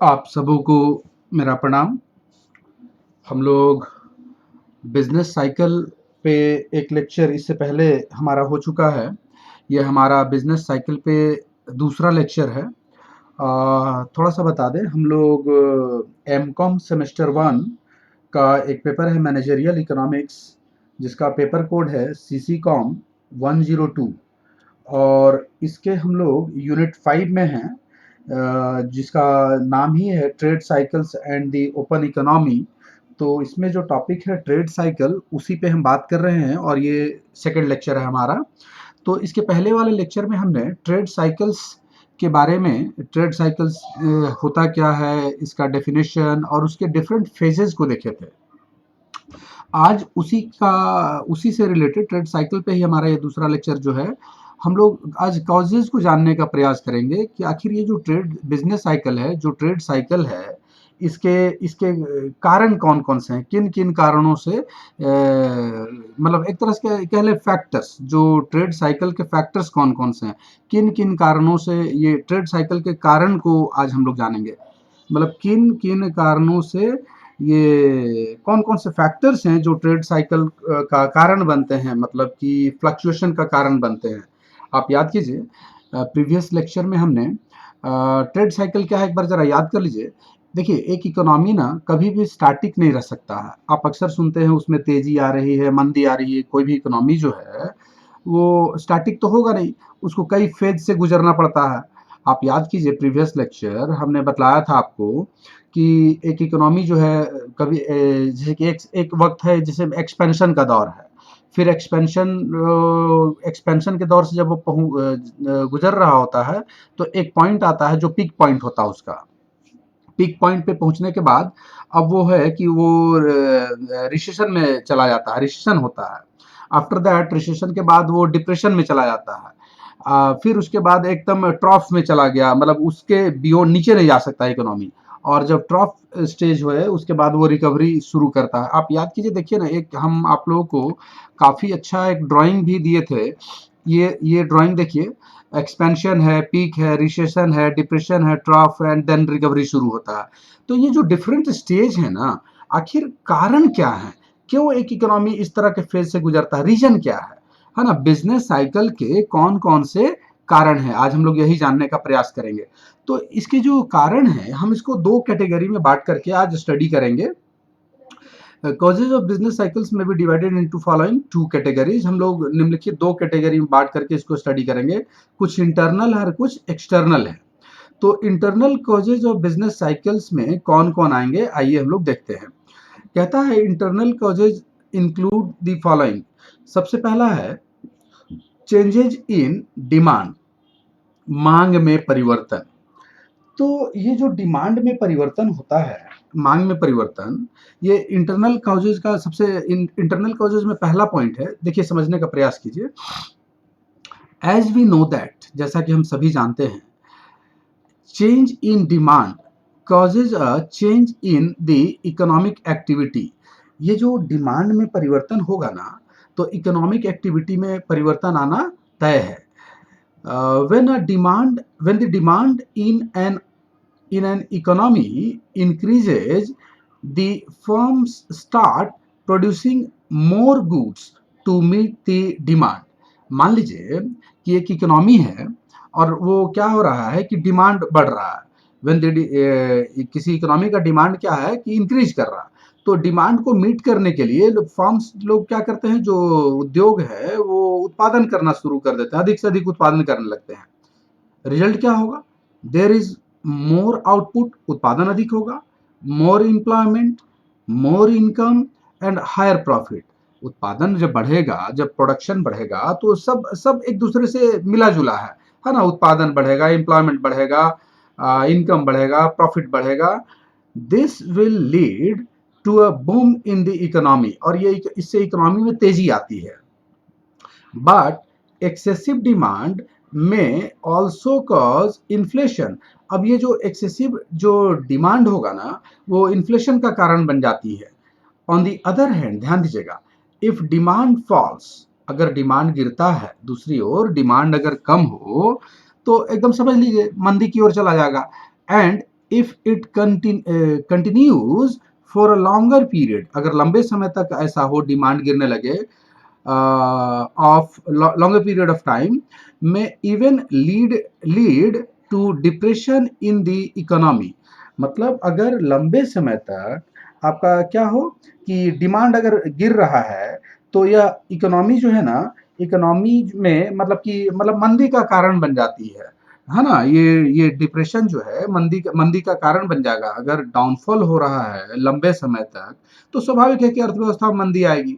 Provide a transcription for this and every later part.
आप सबों को मेरा प्रणाम। हम लोग बिजनेस साइकिल पे एक लेक्चर इससे पहले हमारा हो चुका है। ये हमारा बिजनेस साइकिल पे दूसरा लेक्चर है। थोड़ा सा बता दें, हम लोग एमकॉम सेमेस्टर 1 का एक पेपर है मैनेजरियल इकोनॉमिक्स, जिसका पेपर कोड है CC-Com 102, और इसके हम लोग यूनिट 5 में हैं, जिसका नाम ही है trade cycles and the open economy. तो इसमें जो टॉपिक है ट्रेड साइकिल, उसी पे हम बात कर रहे हैं और ये सेकंड लेक्चर है हमारा। तो इसके पहले वाले लेक्चर में हमने ट्रेड साइकिल्स के बारे में, ट्रेड साइकिल्स होता क्या है, इसका डेफिनेशन और उसके डिफरेंट फेजेस को देखे थे। आज उसी से रिलेटेड ट्रेड साइकिल पे ही हमारा ये दूसरा लेक्चर जो है, हम लोग आज कॉजेज को जानने का प्रयास करेंगे कि आखिर ये जो ट्रेड बिजनेस साइकिल है, जो ट्रेड साइकिल है, इसके इसके कारण कौन कौन से हैं, किन किन कारणों से, मतलब एक तरह से कह ले फैक्टर्स, जो ट्रेड साइकिल के फैक्टर्स कौन कौन से हैं, किन किन कारणों से ये ट्रेड साइकिल के कारण को आज हम लोग जानेंगे। मतलब किन किन कारणों से, ये कौन कौन से फैक्टर्स हैं जो ट्रेड साइकिल का कारण बनते हैं, मतलब कि फ्लक्चुएशन का कारण बनते हैं। आप याद कीजिए, प्रीवियस लेक्चर में हमने ट्रेड साइकिल क्या है एक बार जरा याद कर लीजिए। देखिए, एक इकोनॉमी ना कभी भी स्टैटिक नहीं रह सकता है। आप अक्सर सुनते हैं उसमें तेजी आ रही है, मंदी आ रही है। कोई भी इकोनॉमी जो है वो स्टैटिक तो होगा नहीं, उसको कई फेज से गुजरना पड़ता है। आप याद कीजिए, प्रीवियस लेक्चर हमने बतलाया था आपको कि एक इकोनॉमी जो है, कभी जैसे कि एक वक्त है जैसे एक्सपेंशन का दौर है, फिर एक्सपेंशन के दौर से जब वो गुजर रहा होता है, तो एक पॉइंट आता है जो पीक पॉइंट होता है उसका। पीक पॉइंट पे पहुंचने के बाद अब वो है कि वो रिसेशन में चला जाता है, रिसेशन होता है। आफ्टर दैट रिसेशन के बाद वो डिप्रेशन में चला जाता है। फिर उसके बाद एकदम ट्रॉफ में चला गया, मतलब उसके बियॉन्ड नीचे नहीं जा सकता इकोनॉमी। और जब ट्रॉफ स्टेज हुए उसके बाद वो रिकवरी शुरू करता है। आप याद कीजिए, देखिए ना, एक हम आप लोगों को काफी अच्छा एक ड्राइंग भी दिए थे। ये ड्राइंग देखिए, एक्सपेंशन है, पीक है, रिसेशन है, डिप्रेशन है, ट्रॉफ एंड देन रिकवरी शुरू होता है। तो ये जो डिफरेंट स्टेज है ना, आखिर कारण क्या है, क्यों एक इकोनॉमी इस तरह के फेज से गुजरता है, रीजन क्या है ना। बिजनेस साइकिल के कौन कौन से कारण है, आज हम लोग यही जानने का प्रयास करेंगे। तो इसके जो कारण है, हम इसको दो कैटेगरी में बांट करके आज स्टडी करेंगे। कॉजेज ऑफ बिजनेस साइकिल्स में भी divided into following two categories. हम लोग निम्नलिखित दो कैटेगरी में बांट करके इसको स्टडी करेंगे। कुछ इंटरनल है और कुछ एक्सटर्नल है। तो internal causes of business cycles में कौन कौन आएंगे, आइए हम लोग देखते हैं। कहता है internal causes include the following. सबसे पहला है चेंजेज इन डिमांड, मांग में परिवर्तन। तो ये जो डिमांड में परिवर्तन होता है, मांग में परिवर्तन, ये इंटरनल कॉजेज का सबसे इंटरनल कॉजेज में पहला पॉइंट है। देखिए, समझने का प्रयास कीजिए। एज वी नो दैट, जैसा कि हम सभी जानते हैं, change in demand causes a change in the economic activity. ये जो डिमांड में परिवर्तन होगा ना, तो इकोनॉमिक एक्टिविटी में परिवर्तन आना तय है। When the demand in an economy increases, the firms start producing more goods to meet the demand। मान लीजिए कि एक इकोनॉमी है और वो क्या हो रहा है कि डिमांड बढ़ रहा है। किसी इकोनॉमी का डिमांड क्या है कि इंक्रीज कर रहा है, तो डिमांड को मीट करने के लिए फर्म्स लोग क्या करते हैं, जो उद्योग है वो उत्पादन करना शुरू कर देते हैं, अधिक से अधिक उत्पादन करने लगते हैं। रिजल्ट क्या होगा, देयर इज मोर आउटपुट, उत्पादन अधिक होगा, more employment, more income and higher profit. उत्पादन जब बढ़ेगा, जब प्रोडक्शन बढ़ेगा, तो सब सब एक दूसरे से मिला जुला है ना। उत्पादन बढ़ेगा, एम्प्लॉयमेंट बढ़ेगा, इनकम बढ़ेगा, प्रॉफिट बढ़ेगा। This will lead to a boom in the economy, और ये इससे इकोनॉमी में तेजी आती है। बट एक्सेसिव डिमांड में ऑल्सो कॉज इन्फ्लेशन। अब ये जो एक्सेसिव जो डिमांड होगा ना, वो इन्फ्लेशन का कारण बन जाती है। ऑन दी अदर हैंड, ध्यान दीजिएगा, इफ डिमांड फॉल्स, अगर डिमांड गिरता है, दूसरी ओर डिमांड अगर कम हो, तो एकदम समझ लीजिए मंदी की ओर चला जाएगा। And if it continues for a longer period, अगर लंबे समय तक ऐसा हो, डिमांड गिरने लगे of longer period of time, may even lead to depression in the economy। मतलब अगर लंबे समय तक आपका क्या हो कि डिमांड अगर गिर रहा है तो यह इकोनॉमी जो है ना, इकोनॉमी में मतलब कि मतलब मंदी का कारण बन जाती है ना। ये डिप्रेशन जो है मंदी का कारण बन जाएगा। अगर डाउनफॉल हो रहा है लंबे समय तक तो स्वाभाविक है कि अर्थव्यवस्था में मंदी आएगी।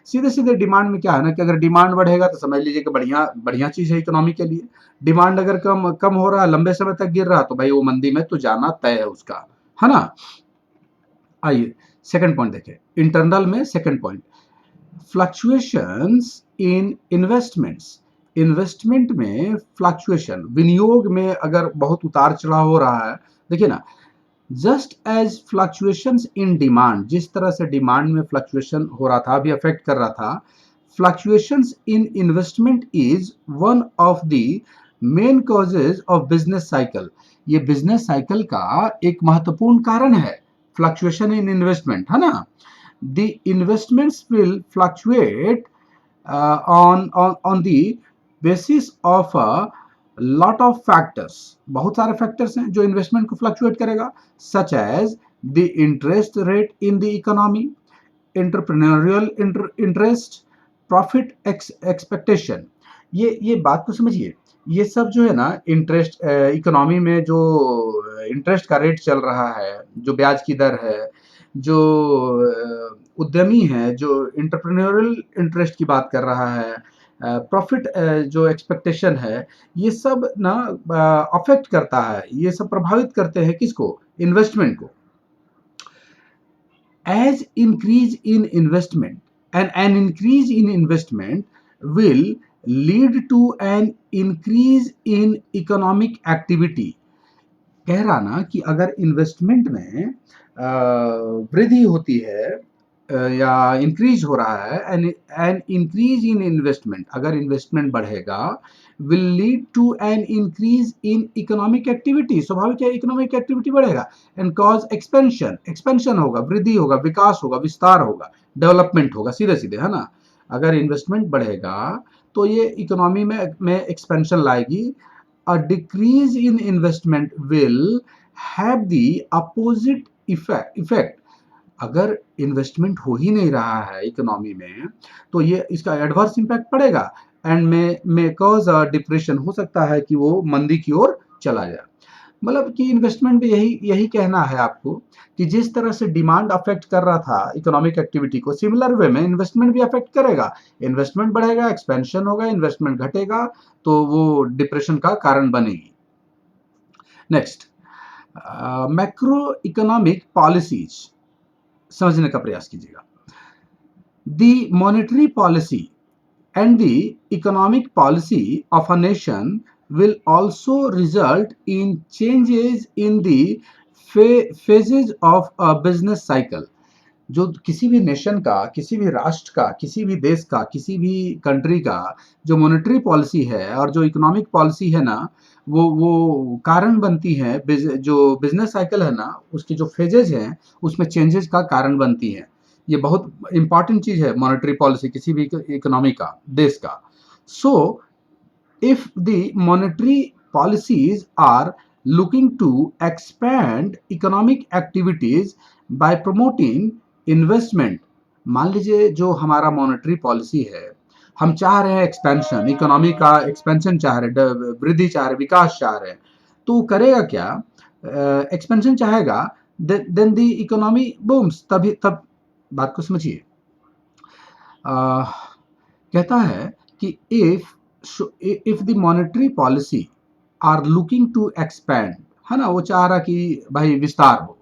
सीधे सीधे डिमांड में क्या है ना कि अगर डिमांड बढ़ेगा तो समझ लीजिए कि बढ़िया बढ़िया चीज है इकोनॉमी के लिए। डिमांड अगर कम कम हो रहा है, लंबे समय तक गिर रहा, तो भाई वो मंदी में तो जाना तय है उसका, है ना। आइए सेकंड पॉइंट देखें, इंटरनल में सेकंड पॉइंट, फ्लक्चुएशंस इन इन्वेस्टमेंट्स। इन्वेस्टमेंट में फ्लक्चुएशन, विनियोग में अगर बहुत उतार चढ़ाव हो रहा है, देखिए ना, just as fluctuations in demand, जिस तरह से डिमांड में फ्लक्चुएशन हो रहा था, अभी अफेक्ट कर रहा था, fluctuations in investment is one of the main causes of business cycle. ये बिजनेस साइकिल का एक महत्वपूर्ण कारण है, फ्लक्चुएशन इन इन्वेस्टमेंट, है ना। The investments will fluctuate on the basis of a lot of factors। बहुत सारे फैक्टर्स हैं जो इन्वेस्टमेंट को फ्लक्चुएट करेगा, such as the interest rate in the economy, entrepreneurial interest, profit expectation. ये बात को समझिए, ये सब जो है ना इंटरेस्ट, इकोनॉमी में जो इंटरेस्ट का रेट चल रहा है, जो ब्याज की दर है, जो उद्यमी है जो इंटरप्रेन्योरियल इंटरेस्ट की बात कर रहा है, प्रॉफिट जो एक्सपेक्टेशन है, ये सब ना अफेक्ट करता है, ये सब प्रभावित करते हैं किसको, इन्वेस्टमेंट को। As increase in investment and an increase in investment will lead to an increase in economic activity। कह रहा ना कि अगर इन्वेस्टमेंट में वृद्धि होती है या इंक्रीज हो रहा है, एन इंक्रीज इन इन्वेस्टमेंट, अगर इन्वेस्टमेंट बढ़ेगा, will lead to an increase in economic activity, स्वाभाविक है इकोनॉमिक एक्टिविटी बढ़ेगा, एंड कॉज एक्सपेंशन, एक्सपेंशन होगा, वृद्धि होगा, विकास होगा, विस्तार होगा, डेवलपमेंट होगा, सीधे सीधे, है ना। अगर इन्वेस्टमेंट बढ़ेगा तो ये इकोनॉमी में एक्सपेंशन लाएगी। A decrease in investment will have the opposite effect। अगर इन्वेस्टमेंट हो ही नहीं रहा है इकोनॉमी में तो ये इसका एडवर्स इंपैक्ट पड़ेगा, एंड में कॉज डिप्रेशन, हो सकता है कि वो मंदी की ओर चला जाए। मतलब कि इन्वेस्टमेंट में यही कहना है आपको कि जिस तरह से डिमांड अफेक्ट कर रहा था इकोनॉमिक एक्टिविटी को, सिमिलर वे में इन्वेस्टमेंट भी अफेक्ट करेगा। इन्वेस्टमेंट बढ़ेगा, एक्सपेंशन होगा, इन्वेस्टमेंट घटेगा तो वो डिप्रेशन का कारण बनेगी। नेक्स्ट, मैक्रो इकोनॉमिक पॉलिसीज समझने का प्रयास कीजिएगा। The monetary policy and the economic policy of a nation will also result in changes in the phases of a business cycle। जो किसी भी नेशन का, किसी भी राष्ट्र का, किसी भी देश का, किसी भी कंट्री का जो मॉनेटरी पॉलिसी है और जो इकोनॉमिक पॉलिसी है ना, वो कारण बनती है, जो बिजनेस साइकिल है ना उसके जो फेजेज हैं उसमें चेंजेस का कारण बनती हैं। ये बहुत इंपॉर्टेंट चीज है मॉनेटरी पॉलिसी किसी भी इकोनॉमी का, देश का। सो if the monetary policies are looking to expand economic activities by promoting investment, मान लीजिए जो हमारा मॉनेटरी पॉलिसी है, हम चाह रहे हैं एक्सपेंशन, इकोनॉमी का एक्सपेंशन चाह रहे हैं, वृद्धि चाह रहे हैं, विकास चाह रहे हैं, तो वो करेगा क्या, एक्सपेंशन चाहेगा, देन द इकोनॉमी बूम्स, तब बात को समझिए। कहता है कि if the monetary policy are looking to expand, है ना, वो चाह रहा कि भाई विस्तार हो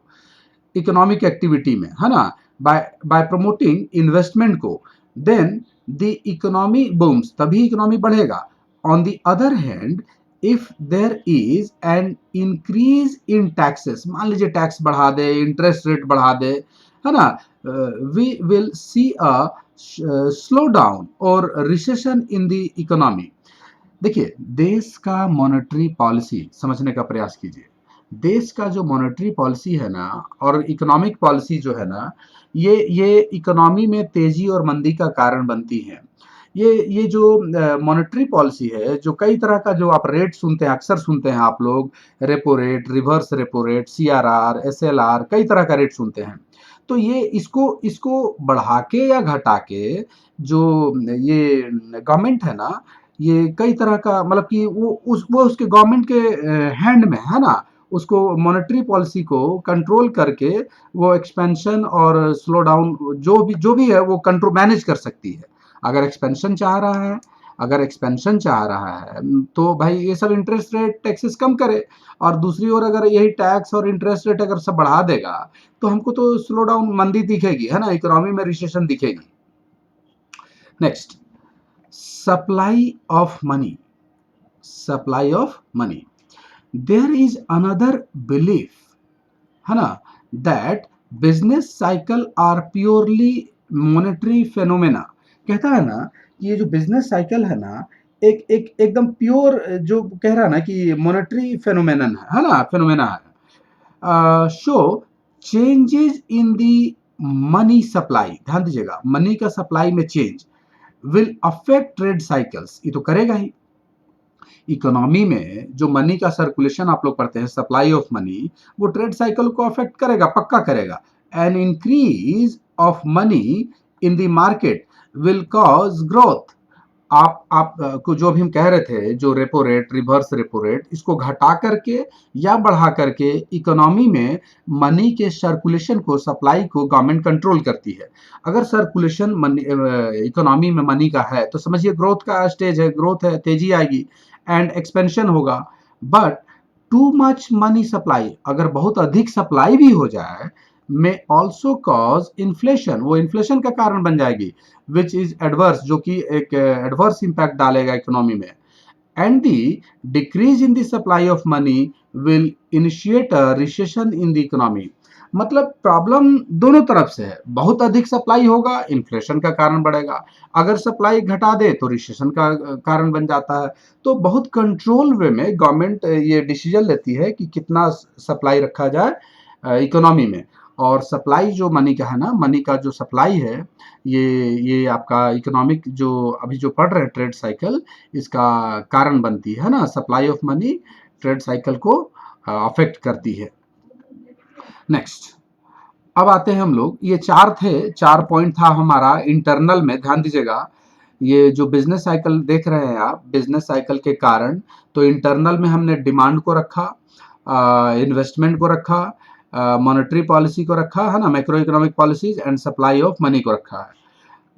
इकोनॉमिक एक्टिविटी में, है ना, बाय प्रमोटिंग इन्वेस्टमेंट को, देन द इकोनॉमी बूम्स, तभी इकोनॉमी बढ़ेगा। On the other hand, if there is an increase in taxes, मान लीजिए टैक्स बढ़ा दे, इंटरेस्ट रेट बढ़ा दे, है ना, we will see a slow down और रिसेशन इन द इकोनॉमी। देखिए देश का मॉनेटरी पॉलिसी समझने का प्रयास कीजिए। देश का जो मॉनेटरी पॉलिसी है ना और इकोनॉमिक पॉलिसी जो है ना, ये इकोनॉमी में तेजी और मंदी का कारण बनती है। ये जो मॉनेटरी पॉलिसी है, जो कई तरह का जो आप रेट सुनते हैं, अक्सर सुनते हैं आप लोग, repo rate, reverse repo rate, CRR, SLR, कई तरह का रेट सुनते हैं। तो ये इसको इसको बढ़ा के या घटा के जो ये गवर्नमेंट है ना, ये कई तरह का मतलब कि वो उसके गवर्नमेंट के हैंड में है ना, उसको मॉनेटरी पॉलिसी को कंट्रोल करके वो एक्सपेंशन और स्लो डाउन जो भी है वो कंट्रोल मैनेज कर सकती है। अगर एक्सपेंशन चाह रहा है अगर एक्सपेंशन चाह रहा है तो भाई ये सब इंटरेस्ट रेट टैक्सेस कम करे, और दूसरी ओर अगर यही टैक्स और इंटरेस्ट रेट अगर सब बढ़ा देगा तो हमको तो स्लो डाउन मंदी दिखेगी, है ना, इकोनॉमी में रिसेशन दिखेगी। Next, supply of money. Supply of money, there is another belief, है ना, that business cycle are purely monetary phenomena. कहता है ना कि ये जो बिजनेस साइकिल है ना, एक एक एकदम प्योर, जो कह रहा है ना कि मॉनेटरी फेनोमेनन है ना, फेनोमेना है। Show changes in the money supply, ध्यान दीजिएगा, मनी का सप्लाई में change will affect trade cycles, ये तो करेगा ही। इकोनॉमी में जो मनी का सर्कुलेशन आप लोग पढ़ते हैं, सप्लाई ऑफ मनी, वो ट्रेड साइकिल को अफेक्ट करेगा, पक्का करेगा। An increase of money in the market will cause growth. आप को जो भी हम कह रहे थे, जो repo rate, reverse repo rate, इसको घटा करके या बढ़ा करके इकोनॉमी में मनी के सर्कुलेशन को, सप्लाई को गवर्नमेंट कंट्रोल करती है। अगर सर्कुलेशन मनी इकोनॉमी में मनी का है तो समझिए ग्रोथ का स्टेज है, ग्रोथ है, तेजी आएगी एंड एक्सपेंशन होगा। But too much money supply, अगर बहुत अधिक सप्लाई भी हो जाए, में ऑल्सो कॉज इन्फ्लेशन, वो इन्फ्लेशन का कारण बन जाएगी, विच इज एडवर्स, जो कि एक एडवर्स इंपैक्ट डालेगा इकोनॉमी में। And the decrease in the supply of money will initiate a recession in the economy. मतलब प्रॉब्लम दोनों तरफ से है, बहुत अधिक सप्लाई होगा, इन्फ्लेशन का कारण बढ़ेगा, अगर सप्लाई घटा दे तो रिसेशन का कारण बन जाता है। तो बहुत कंट्रोल वे में गवर्नमेंट ये डिसीजन लेती है कि कितना सप्लाई रखा जाए इकोनॉमी में। और सप्लाई जो मनी का है ना, मनी का जो सप्लाई है, ये आपका इकोनॉमिक जो अभी जो पढ़ रहे हैं ट्रेड साइकिल, इसका कारण बनती है ना, supply of money trade cycle को अफेक्ट करती है। नेक्स्ट, अब आते हैं हम लोग, ये चार थे, चार पॉइंट था हमारा इंटरनल में, ध्यान दीजिएगा। ये जो बिजनेस साइकिल देख रहे हैं आप, बिजनेस साइकिल के कारण, तो इंटरनल में हमने डिमांड को रखा, इन्वेस्टमेंट को रखा, मॉनेटरी पॉलिसी को रखा, है ना, macro economic policies and supply of money को रखा है।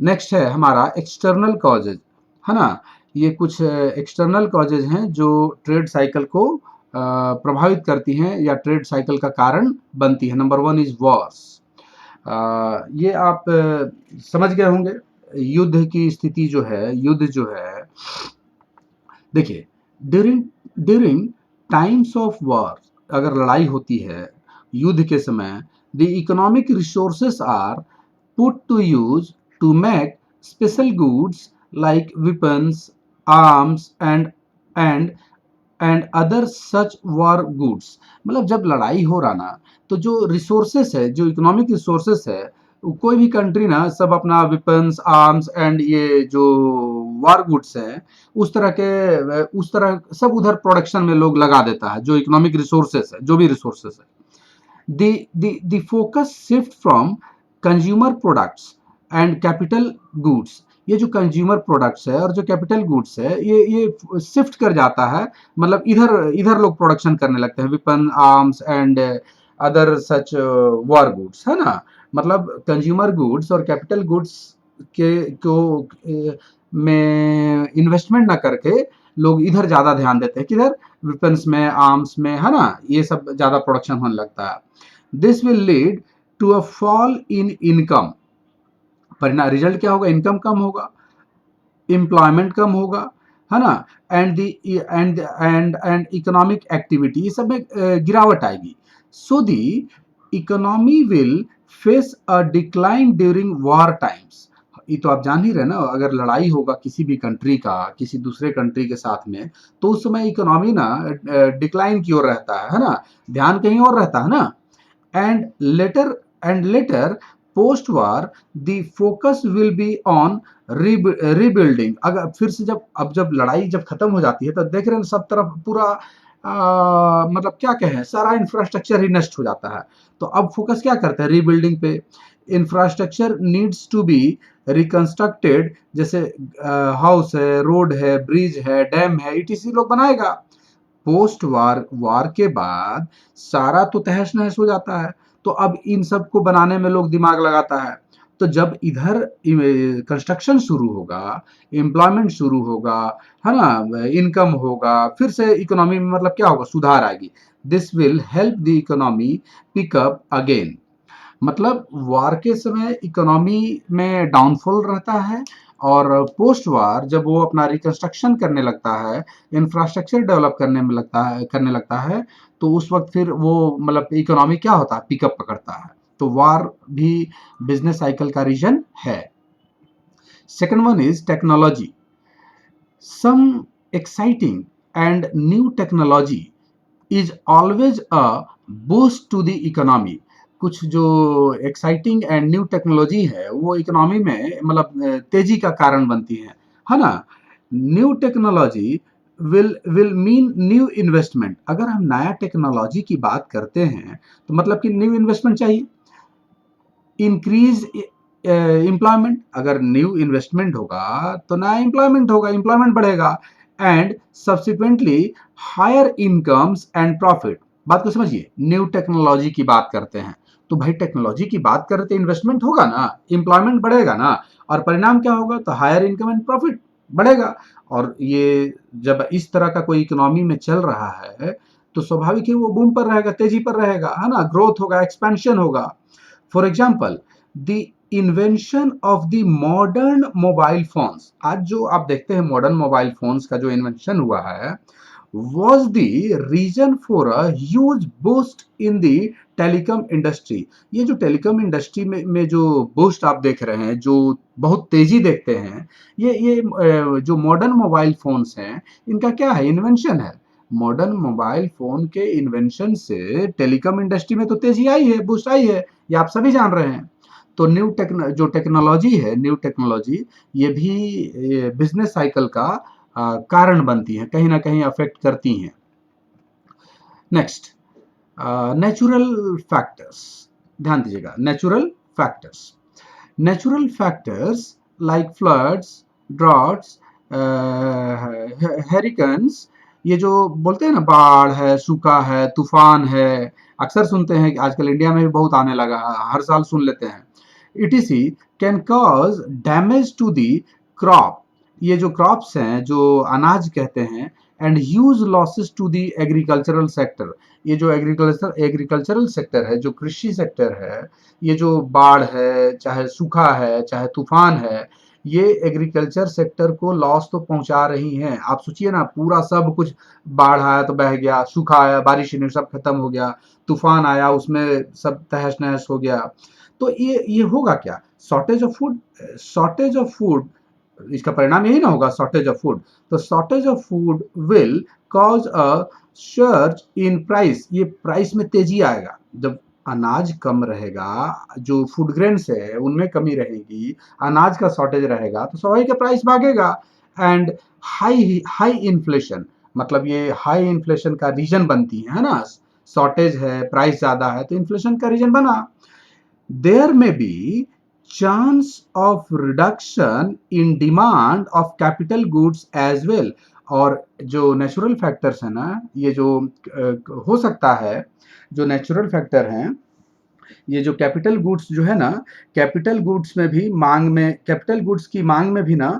नेक्स्ट है हमारा एक्सटर्नल कॉजेज, है ना, ये कुछ एक्सटर्नल कॉजेज हैं जो ट्रेड साइकिल को प्रभावित करती हैं या ट्रेड साइकिल का कारण बनती है। Number one is Wars. ये आप समझ गए होंगे, युद्ध की स्थिति जो है, युद्ध जो है, देखिए, during during times of war, अगर लड़ाई होती है युद्ध के समय, the economic resources are put to use to make special goods like weapons, arms and and other such war goods। मतलब जब लड़ाई हो रहा ना, तो जो रिसोर्सेस है, जो इकोनॉमिक रिसोर्सेस है, कोई भी कंट्री ना सब अपना वेपन्स, आर्म्स एंड ये जो वार गुड्स हैं, उस तरह सब उधर प्रोडक्शन में लोग लगा देता है, जो इकोनॉमिक रिसोर्सेस है, जो भी रिसोर्सेस है। The focus shift from consumer products and capital goods। ये जो कंज्यूमर प्रोडक्ट्स है और जो कैपिटल गुड्स है, ये शिफ्ट कर जाता है, मतलब इधर इधर लोग प्रोडक्शन करने लगते हैं, weapon, arms and other such war goods, है ना। मतलब कंज्यूमर गुड्स और कैपिटल गुड्स के को में इन्वेस्टमेंट ना करके लोग इधर ज्यादा ध्यान देते हैं, किधर, वेपन्स में, आर्म्स में, है ना, ये सब ज्यादा प्रोडक्शन होने लगता है। This will lead to a fall in income. परिणाम, रिजल्ट क्या होगा, इनकम कम होगा, एम्प्लॉयमेंट कम होगा, है ना, एंड इकोनॉमिक एक्टिविटी, ये सब में गिरावट आएगी। So the economy will face a decline during war times. ये तो आप जान ही रहे ना, अगर लड़ाई होगा किसी भी कंट्री का किसी दूसरे कंट्री के साथ में, तो उस समय इकोनॉमी ना डिक्लाइन की ओर रहता है ना, ध्यान कहीं और रहता है ना। And later post war the focus will be on rebuilding। अगर फिर से जब लड़ाई जब खत्म हो जाती है तो देख रहे हैं सब तरफ पूरा मतलब क्या कहें, सारा इंफ्रास्ट्रक्चर ही नष्ट हो जाता है। तो अब फोकस क्या करते हैं, रीबिल्डिंग पे। Infrastructure needs to be reconstructed, जैसे हाउस है, रोड है, ब्रिज है, डैम है, ईटीसी लोग बनाएगा। पोस्ट वार के बाद सारा तो तहस नहस हो जाता है, तो अब इन सब को बनाने में लोग दिमाग लगाता है। तो जब इधर कंस्ट्रक्शन शुरू होगा, एम्प्लॉयमेंट शुरू होगा, है ना, इनकम होगा, फिर से इकोनॉमी में मतलब क्या होगा, सुधार आएगी। This will help the economy pick up again. मतलब वार के समय इकोनॉमी में डाउनफॉल रहता है, और पोस्ट वार जब वो अपना रिकंस्ट्रक्शन करने लगता है, इंफ्रास्ट्रक्चर डेवलप करने लगता है, तो उस वक्त फिर वो मतलब इकोनॉमी क्या होता है, पिकअप पकड़ता है। तो वार भी बिजनेस साइकिल का रीजन है। Second one is technology. Some exciting and new technology is always a boost to the economy. कुछ जो एक्साइटिंग एंड न्यू टेक्नोलॉजी है वो इकोनॉमी में मतलब तेजी का कारण बनती है ना। New technology will mean new investment. अगर हम नया टेक्नोलॉजी की बात करते हैं तो मतलब कि न्यू इन्वेस्टमेंट चाहिए। इंक्रीज एम्प्लॉयमेंट, अगर न्यू इन्वेस्टमेंट होगा तो नया एम्प्लॉयमेंट होगा, एम्प्लॉयमेंट बढ़ेगा। And subsequently higher incomes and profit. बात को समझिए, न्यू टेक्नोलॉजी की बात करते हैं तो भाई टेक्नोलॉजी की बात करते तो इन्वेस्टमेंट होगा ना, एम्प्लॉयमेंट बढ़ेगा ना, और परिणाम क्या होगा, तो हायर इनकम एंड प्रॉफिट बढ़ेगा। और ये जब इस तरह का कोई इकोनॉमी में चल रहा है तो स्वाभाविक है वो बूम पर रहेगा, तेजी पर रहेगा, है ना, ग्रोथ होगा, एक्सपेंशन होगा। For example the invention of the modern mobile phones. आज जो आप देखते हैं मॉडर्न मोबाइल फोन्स का जो इन्वेंशन हुआ है was the reason for a huge boost in the telecom industry. ये जो टेलीकॉम इंडस्ट्री में जो बूस्ट आप देख रहे हैं, जो बहुत तेजी देखते हैं, ये जो मॉडर्न मोबाइल फोन्स हैं इनका क्या है, इन्वेंशन है। मॉडर्न मोबाइल फोन के इन्वेंशन से टेलीकॉम इंडस्ट्री में तो तेजी आई है, बूस्ट आई है, ये आप सभी जान रहे हैं। तो जो टेक्नोलॉजी है, न्यू टेक्नोलॉजी, ये भी बिजनेस साइकिल का कारण बनती हैं, कहीं ना कहीं अफेक्ट करती हैं। Next, natural factors. ध्यान दीजिएगा, natural factors like floods, droughts, hurricanes, ये जो बोलते हैं ना, बाढ़ है, सूखा है, तूफान है, अक्सर सुनते हैं कि आजकल इंडिया में भी बहुत आने लगा है, हर साल सुन लेते हैं। Etc can cause damage to the crop. ये जो क्रॉप्स हैं, जो अनाज कहते हैं, and huge losses to the agricultural sector. ये जो एग्रीकल्चरल सेक्टर है, जो कृषि सेक्टर है, ये जो बाढ़ है, चाहे सूखा है, चाहे तूफान है, ये एग्रीकल्चर सेक्टर को लॉस तो पहुंचा रही हैं। आप सोचिए ना, पूरा सब कुछ, बाढ़ आया तो बह गया, सूखा आया, बारिश नहीं, सब खत्म हो गया, तूफान आया उसमें सब तहस नहस हो गया। तो ये होगा क्या, शॉर्टेज ऑफ फूड, इसका परिणाम यही ना होगा, शॉर्टेज ऑफ फूड। तो shortage of food will cause a surge in price. ये प्राइस में तेजी आएगा जब अनाज कम रहेगा, जो फूड ग्रेन्स है उनमें कमी रहेगी, अनाज का शॉर्टेज रहेगा तो स्वाभाविक प्राइस भागेगा। एंड हाई हाई इन्फ्लेशन, मतलब ये हाई इन्फ्लेशन का रीजन बनती है ना, शॉर्टेज है, प्राइस ज्यादा है तो इन्फ्लेशन का रीजन बना। there may be chance of reduction in demand of capital goods as well। और जो नेचुरल फैक्टर्स है ना, ये जो हो सकता है, जो नेचुरल फैक्टर हैं, ये जो कैपिटल गुड्स जो है ना, कैपिटल गुड्स की मांग में भी ना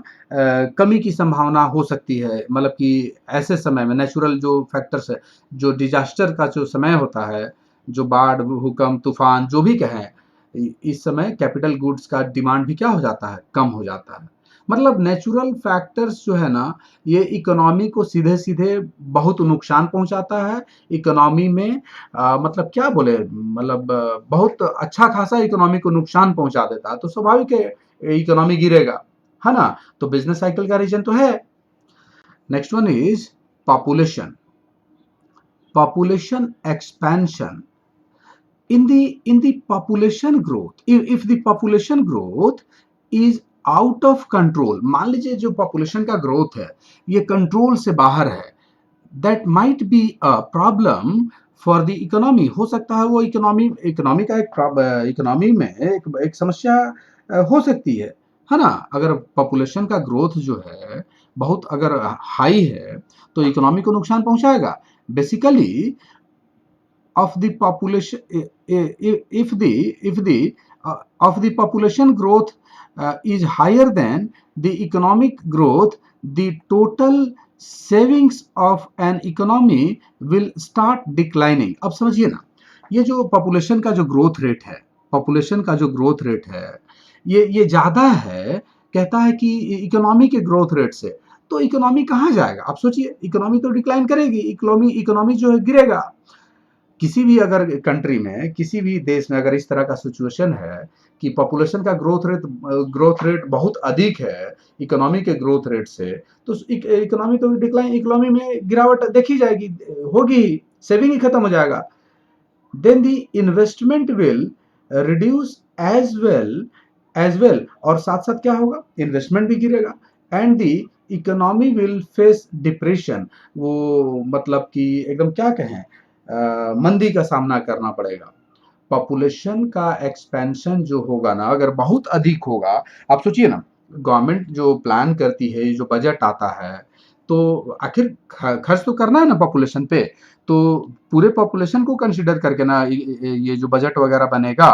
कमी की संभावना हो सकती है। मतलब कि ऐसे समय में नेचुरल जो फैक्टर्स है, जो डिजास्टर का जो समय होता है, जो बाढ़, भूकंप, तूफान जो भी कहें, इस समय कैपिटल गुड्स का डिमांड भी क्या हो जाता है, कम हो जाता है। मतलब नेचुरल फैक्टर्स जो है ना, ये इकोनॉमी को सीधे सीधे बहुत नुकसान पहुंचाता है। इकोनॉमी में मतलब क्या बोले, मतलब बहुत अच्छा खासा इकोनॉमी को नुकसान पहुंचा देता है। तो स्वाभाविक है इकोनॉमी गिरेगा, है ना? तो बिजनेस साइकिल का रीजन तो है। Next one is population, population expansion. In the population growth, if the population growth is out of control, मान लीजिए जो population का growth है ये control से बाहर है, that might be a problem for the economy. हो सकता है वो इकोनॉमी का इकोनॉमी में एक समस्या हो सकती है ना? अगर पॉपुलेशन का ग्रोथ जो है बहुत अगर हाई है तो इकोनॉमी को नुकसान पहुंचाएगा। Basically of the population, if the of the population growth is higher than the economic growth, the total savings of an economy will start declining. अब समझिए ना, ये जो पॉपुलेशन का जो ग्रोथ रेट है, पॉपुलेशन का जो ग्रोथ रेट है ये ज्यादा है, कहता है कि इकोनॉमी के ग्रोथ रेट से, तो इकोनॉमी कहाँ जाएगा? आप सोचिए, इकोनॉमी तो डिक्लाइन करेगी, इकोनॉमी जो है गिरेगा। किसी भी अगर कंट्री में, किसी भी देश में अगर इस तरह का सिचुएशन है कि पॉपुलेशन का ग्रोथ रेट बहुत अधिक है इकोनॉमी के ग्रोथ रेट से, तो इकोनॉमी तो डिक्लाइन, इकोनॉमी में गिरावट देखी जाएगी, होगी, सेविंग ही खत्म हो जाएगा। Then the investment will reduce as well, और साथ साथ क्या होगा, इन्वेस्टमेंट भी गिरेगा, and the economy will face depression. वो मतलब कि एकदम क्या कहें, मंदी का सामना करना पड़ेगा। पॉपुलेशन का एक्सपेंशन जो होगा ना, अगर बहुत अधिक होगा, आप सोचिए ना, गवर्नमेंट जो प्लान करती है, जो बजट आता है, तो आखिर खर्च तो करना है ना पॉपुलेशन पे, तो पूरे पॉपुलेशन को कंसीडर करके ना ये जो बजट वगैरह बनेगा।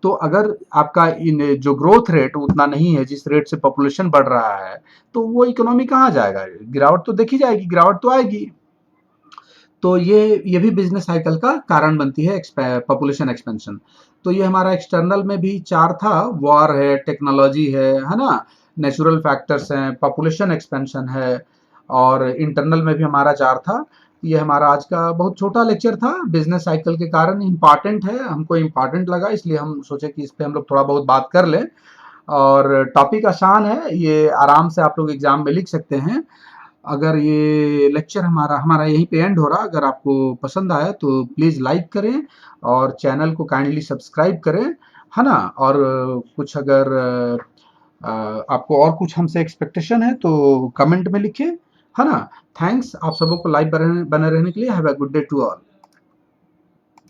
तो अगर आपका इन जो ग्रोथ रेट उतना नहीं है जिस रेट से पॉपुलेशन बढ़ रहा है, तो वो इकोनॉमी कहाँ जाएगा? गिरावट तो देखी जाएगी, गिरावट तो आएगी। तो ये भी बिजनेस साइकिल का कारण बनती है, पॉपुलेशन एक्सपेंशन। तो ये हमारा एक्सटर्नल में भी 4 था, वॉर है, टेक्नोलॉजी है ना, नेचुरल फैक्टर्स हैं, पॉपुलेशन एक्सपेंशन है, और इंटरनल में भी हमारा 4 था। ये हमारा आज का बहुत छोटा लेक्चर था, बिजनेस साइकिल के कारण इम्पॉर्टेंट है, हमको इम्पॉर्टेंट लगा, इसलिए हम सोचे कि इस पे हम लोग थोड़ा बहुत बात कर लें। और टॉपिक आसान है, ये आराम से आप लोग एग्जाम में लिख सकते हैं। अगर ये लेक्चर हमारा यहीं पे एंड हो रहा, अगर आपको पसंद आया तो प्लीज़ लाइक करें और चैनल को काइंडली सब्सक्राइब करें, है ना? और कुछ अगर आपको और कुछ हमसे एक्सपेक्टेशन है तो कमेंट में लिखिए, है ना? थैंक्स आप सबों को लाइव बने रहने के लिए। Have a good day to all.